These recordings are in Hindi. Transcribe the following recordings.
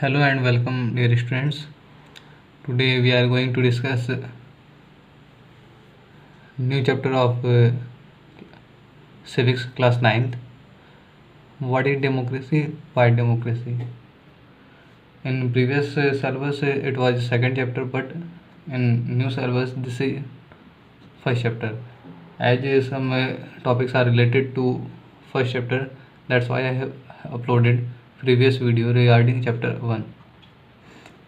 Hello and welcome, dear students. Today we are going to discuss new chapter of civics class 9th. What is democracy? Why democracy? In previous syllabus it was second chapter, but in new syllabus this is first chapter. As some topics are related to first chapter, that's why I have uploaded previous video regarding chapter 1.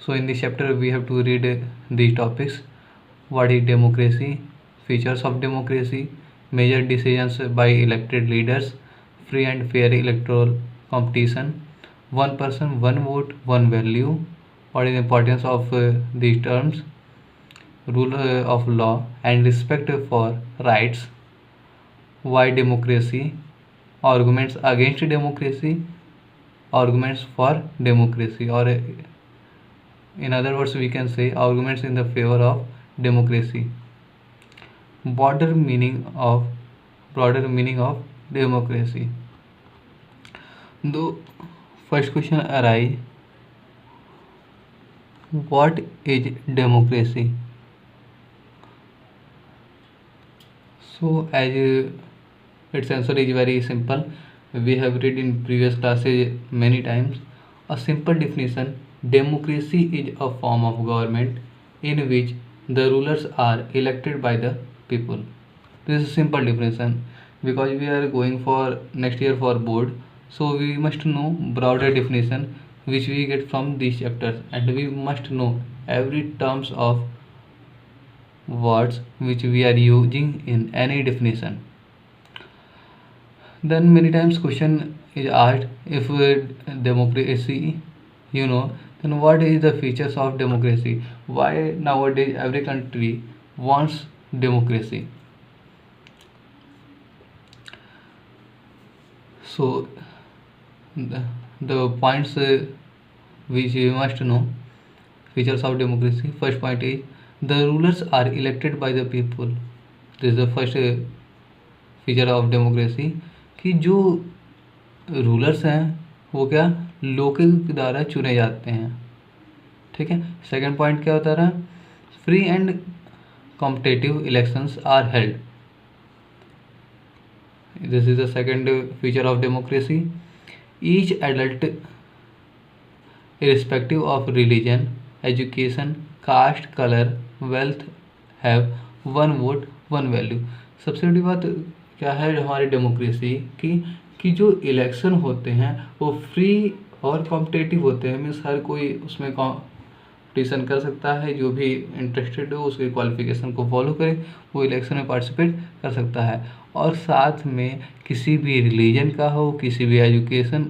So in this chapter we have to read these topics: what is democracy, features of democracy, major decisions by elected leaders, free and fair electoral competition, one person, one vote, one value, what is the importance of these terms, rule of law and respect for rights, why democracy, arguments against democracy, arguments for democracy, or in other words we can say arguments in the favor of democracy. broader meaning of broader meaning of democracy. The first question arise, what is democracy? So as its answer is very simple, we have read in previous classes many times. A simple definition: democracy is a form of government in which the rulers are elected by the people. This is a simple definition. Because we are going for next year for board, so we must know broader definition which we get from these chapters, and we must know every terms of words which we are using in any definition. Then many times question is asked, if democracy, then what is the features of democracy? Why nowadays every country wants democracy? So the points which you must know, features of democracy. First point is the rulers are elected by the people. This is the first feature of democracy कि जो रूलर्स हैं वो क्या लोगों के द्वारा चुने जाते हैं. ठीक है. सेकंड पॉइंट क्या होता रहा, free and competitive elections are held. This is the second feature of democracy. Each adult, irrespective of religion, education, caste, color, wealth, have one vote, one value. सबसे बड़ी बात क्या है हमारी डेमोक्रेसी कि जो इलेक्शन होते हैं वो फ्री और कॉम्पिटिटिव होते हैं. मीन्स हर कोई उसमें कॉम्पिटिशन कर सकता है. जो भी इंटरेस्टेड हो उसके क्वालिफिकेशन को फॉलो करे वो इलेक्शन में पार्टिसिपेट कर सकता है. और साथ में किसी भी रिलीजन का हो, किसी भी एजुकेशन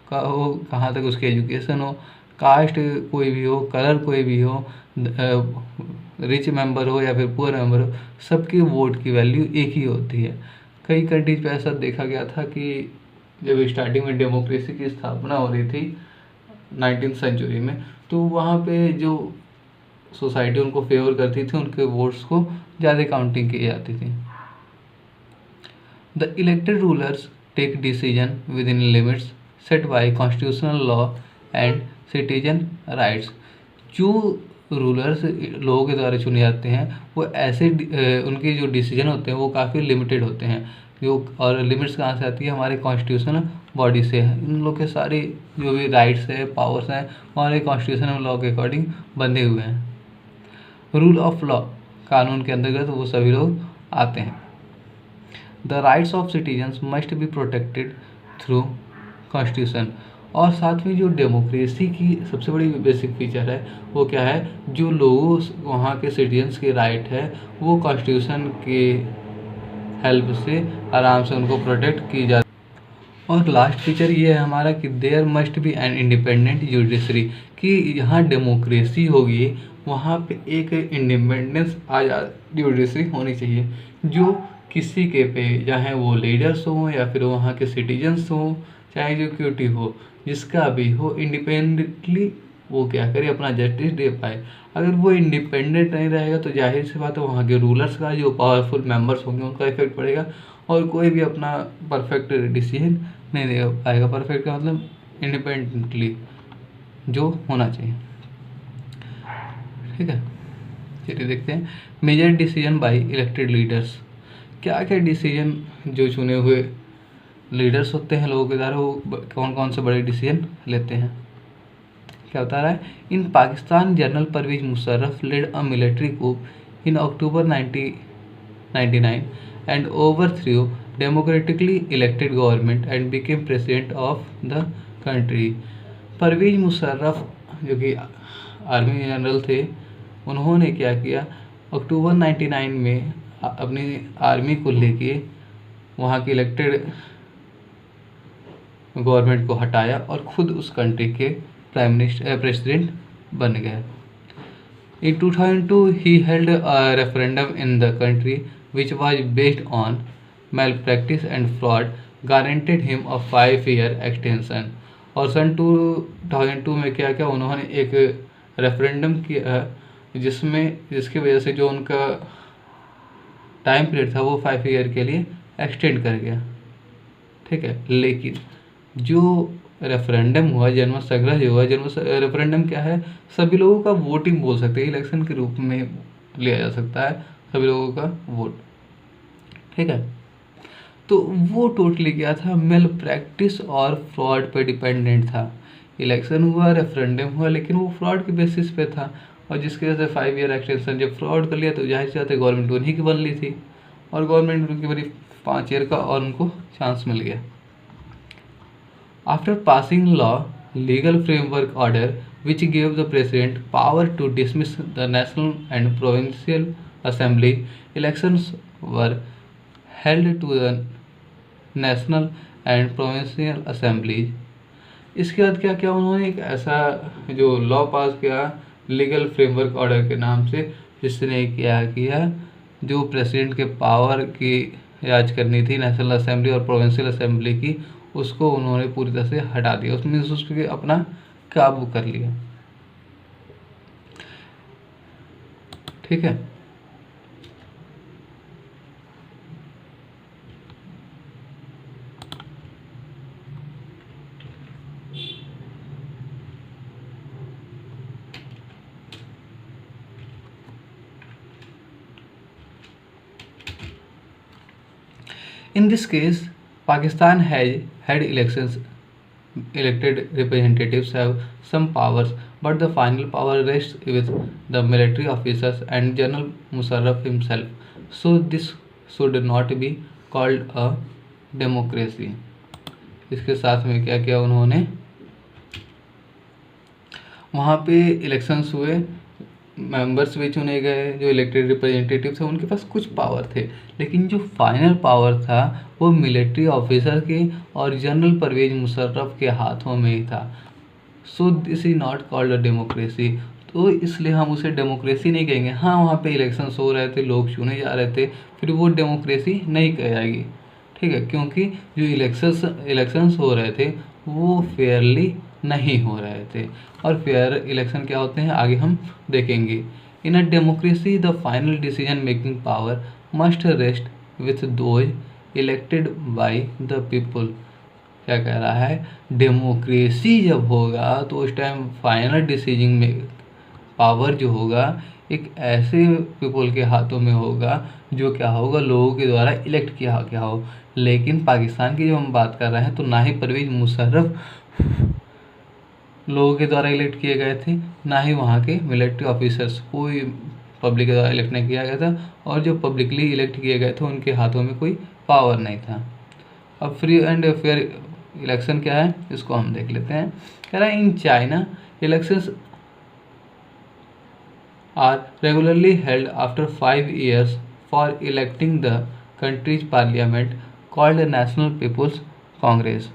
का हो, कहाँ तक उसकी एजुकेशन हो, कास्ट कोई भी हो, कलर कोई भी हो, रिच मेंबर हो या फिर पुअर मेंबर हो, सबके वोट की वैल्यू एक ही होती है. कई कंट्रीज पे ऐसा देखा गया था कि जब स्टार्टिंग में डेमोक्रेसी की स्थापना हो रही थी 19th सेंचुरी में, तो वहाँ पे जो सोसाइटी उनको फेवर करती थी उनके वोट्स को ज़्यादा काउंटिंग की जाती थी. The elected rulers take decision within limits set by constitutional law and citizen rights. जो रूलर्स लोगों के द्वारा चुने जाते हैं वो ऐसे उनके जो डिसीजन होते हैं वो काफ़ी लिमिटेड होते हैं. जो और लिमिट्स कहाँ से आती है, हमारे कॉन्स्टिट्यूशनल बॉडी से. इन लोग के सारे जो भी राइट्स है, पावर्स हैं, हमारे कॉन्स्टिट्यूशनल लॉ के अकॉर्डिंग बंधे हुए हैं. रूल ऑफ लॉ, कानून के अंतर्गत वो सभी लोग आते हैं. The rights of citizens must be protected through constitution. और साथ में जो डेमोक्रेसी की सबसे बड़ी बेसिक फीचर है वो क्या है, जो लोगों वहाँ के सिटीजन्स के राइट है वो कॉन्स्टिट्यूशन के हेल्प से आराम से उनको प्रोटेक्ट की जाती. और लास्ट फीचर ये है हमारा कि there must be an independent judiciary. कि यहाँ डेमोक्रेसी होगी वहाँ पे एक इंडिपेंडेंस जुडिशरी होनी चाहिए जो किसी के पे, चाहे वो लीडर्स हो या फिर वहाँ के सिटीजन्स हो, चाहे एग्जीक्यूटिव हो, जिसका भी हो, इंडिपेंडेंटली वो क्या करे, अपना जस्टिस दे पाए. अगर वो इंडिपेंडेंट नहीं रहेगा तो जाहिर सी बात है वहाँ के रूलर्स का जो पावरफुल मेंबर्स होंगे उनका इफेक्ट पड़ेगा और कोई भी अपना परफेक्ट डिसीजन नहीं दे पाएगा. परफेक्ट का मतलब इंडिपेंडेंटली. जो होना चाहिए। ठीक है, चलिए देखते हैं major decision by elected leaders. क्या क्या डिसीजन जो चुने हुए लीडर्स होते हैं लोगों के द्वारा, वो कौन कौन से बड़े डिसीजन लेते हैं। क्या बता रहा है, in Pakistan general Parvez Musharraf led a military coup in October 1999 and overthrew democratically elected government and became president of the country. Parvez Musharraf जो कि आर्मी जनरल थे, उन्होंने क्या किया, अक्टूबर 99 में अपनी आर्मी को लेके वहाँ के इलेक्टेड गवर्नमेंट को हटाया और खुद उस कंट्री के प्रेसिडेंट बन गए। In 2002, he held a referendum in the country which was based on malpractice and fraud, guaranteed him a 5-year extension। और सन 2002 में क्या क्या उन्होंने एक रेफरेंडम किया जिसकी वजह से जो उनका टाइम पीरियड था वो 5 ईयर के लिए एक्सटेंड कर गया। ठीक है, लेकिन जो रेफरेंडम हुआ, जन मत संग्रह जो हुआ, रेफरेंडम क्या है, सभी लोगों का वोटिंग बोल सकते हैं, इलेक्शन के रूप में लिया जा सकता है सभी लोगों का वोट। ठीक है, तो वो टोटली क्या था, मेल प्रैक्टिस और फ्रॉड पे डिपेंडेंट था। इलेक्शन हुआ, रेफरेंडम हुआ, लेकिन वो फ्रॉड के बेसिस पे था, और जिसकी वजह से 5 ईयर एक्सटेंशन जब फ्रॉड कर लिया तो जाहिर सी बात है गवर्नमेंट उन्हीं की बन ली थी, और गवर्नमेंट उनकी बनी 5 ईयर का और उनको चांस मिल गया। After passing law, legal framework order which gave the president power to dismiss the national and provincial assembly, elections were held to the national and provincial assemblies। इसके बाद क्या क्या उन्होंने एक ऐसा जो लॉ पास किया लीगल फ्रेमवर्क ऑर्डर के नाम से, जिसने क्या किया, जो प्रेसिडेंट के पावर की राज करनी थी नेशनल असेंबली और प्रोविंशियल असेंबली की, उसको उन्होंने पूरी तरह से हटा दिया, उसमें उसके अपना काबू कर लिया। ठीक है, in this case Pakistan has had elections, elected representatives have some powers, but the final power rests with the military officers and General Musharraf himself, so this should not be called a democracy। इसके साथ में क्या किया उन्होंने, वहाँ पे इलेक्शंस हुए, मेंबर्स भी चुने गए, जो इलेक्टेड रिप्रेजेंटेटिव थे उनके पास कुछ पावर थे, लेकिन जो फाइनल पावर था वो मिलिट्री ऑफिसर के और जनरल परवेज मुशर्रफ के हाथों में ही था। So this is not called a democracy, तो इसलिए हम उसे डेमोक्रेसी नहीं कहेंगे। हाँ, वहाँ पे इलेक्शंस हो रहे थे, लोग चुने जा रहे थे, फिर वो डेमोक्रेसी नहीं कही जाएगी। ठीक है, क्योंकि जो इलेक्शंस हो रहे थे वो फेयरली नहीं हो रहे थे, और फेयर इलेक्शन क्या होते हैं आगे हम देखेंगे। In a democracy the final decision making power must rest with those elected by the people. क्या कह रहा है, डेमोक्रेसी जब होगा तो उस टाइम फाइनल डिसीजन में पावर जो होगा एक ऐसे पीपल के हाथों में होगा जो क्या होगा, लोगों के द्वारा इलेक्ट किया गया हो। लेकिन पाकिस्तान की जब हम बात कर रहे हैं तो ना ही परवेज मुशर्रफ लोगों के द्वारा इलेक्ट किए गए थे, ना ही वहाँ के मिलिट्री ऑफिसर्स, कोई पब्लिक के द्वारा इलेक्ट नहीं किया गया था, और जो पब्लिकली इलेक्ट किए गए थे उनके हाथों में कोई पावर नहीं था। अब फ्री एंड फेयर इलेक्शन क्या है इसको हम देख लेते हैं। कह रहा है in China elections are regularly held after 5 years for electing the country's parliament called National People's Congress.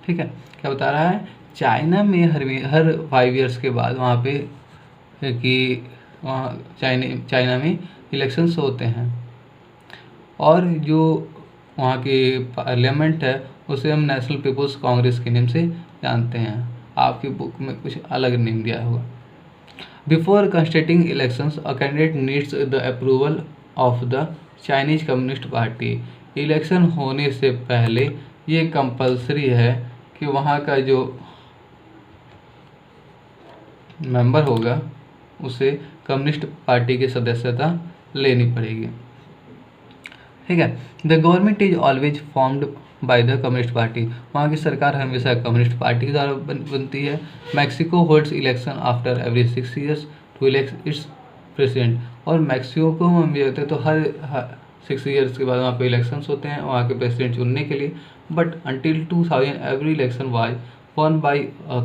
ठीक है, क्या बता रहा है, चाइना में हर 5 years के बाद वहाँ पे कि वहाँ चाइना में इलेक्शंस होते हैं, और जो वहाँ की पार्लियामेंट है उसे हम नेशनल पीपुल्स कांग्रेस के नेम से जानते हैं। आपकी बुक में कुछ अलग नेम दिया होगा। Before constituting elections a candidate needs the approval of the Chinese communist party. Election होने से पहले ये कंपलसरी है कि वहाँ का जो मेंबर होगा उसे कम्युनिस्ट पार्टी की सदस्यता लेनी पड़ेगी। ठीक है। The government is always formed by the communist party. वहाँ की सरकार हमेशा कम्युनिस्ट पार्टी के द्वारा बनती है। Mexico holds election after every 6 years to elect its president. और मैक्सिको को हम ये होते हैं तो हर 6 years के बाद वहाँ पे इलेक्शंस होते हैं वहाँ के प्रेसिडेंट चुनने के लिए। But until 2000 every election was won by a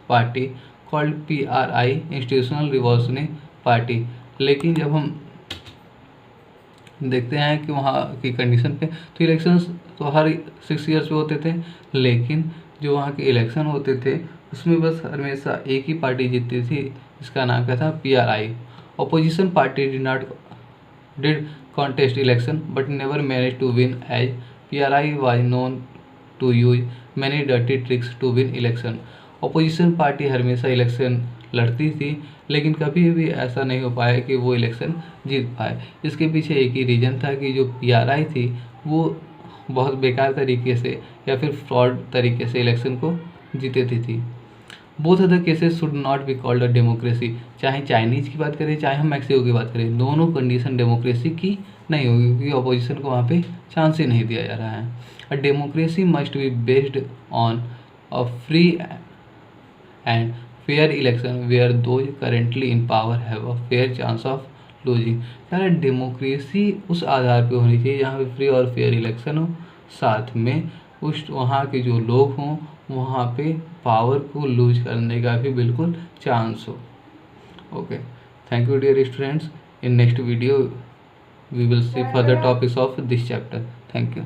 party called PRI, Institutional Revolutionary Party. लेकिन जब हम देखते हैं कि वहाँ की कंडीशन पे तो इलेक्शंस तो हर 6 years पे होते थे, लेकिन जो वहाँ के इलेक्शन होते थे उसमें बस हमेशा एक ही पार्टी जीतती थी, इसका नाम क्या था, PRI। Opposition party did contest election but never managed to win as PRI was known to use many dirty tricks to win election। Opposition party हमेशा इलेक्शन लड़ती थी लेकिन कभी भी ऐसा नहीं हो पाया कि वो इलेक्शन जीत पाए। इसके पीछे एक ही रीज़न था कि जो PRI थी वो बहुत बेकार तरीके से या फिर फ्रॉड तरीके से इलेक्शन को जीतती थी। Both other cases should not be called a democracy. चाहे चाइनीज़ की बात करें चाहे हम मैक्सिको की बात करें, दोनों कंडीशन डेमोक्रेसी की नहीं होगी क्योंकि अपोजिशन को वहाँ पे चांस ही नहीं दिया जा रहा है। A democracy must be based on a free and fair election where those currently in power have a fair chance of losing. यार डेमोक्रेसी उस आधार पे होनी चाहिए जहाँ पे फ्री और फेयर इलेक्शन हो, साथ में उस वहाँ के जो लोग हों वहाँ पे पावर को लूज करने का भी बिल्कुल चांस हो। Okay, thank you dear students. In next video we will see further topics of this chapter. Thank you.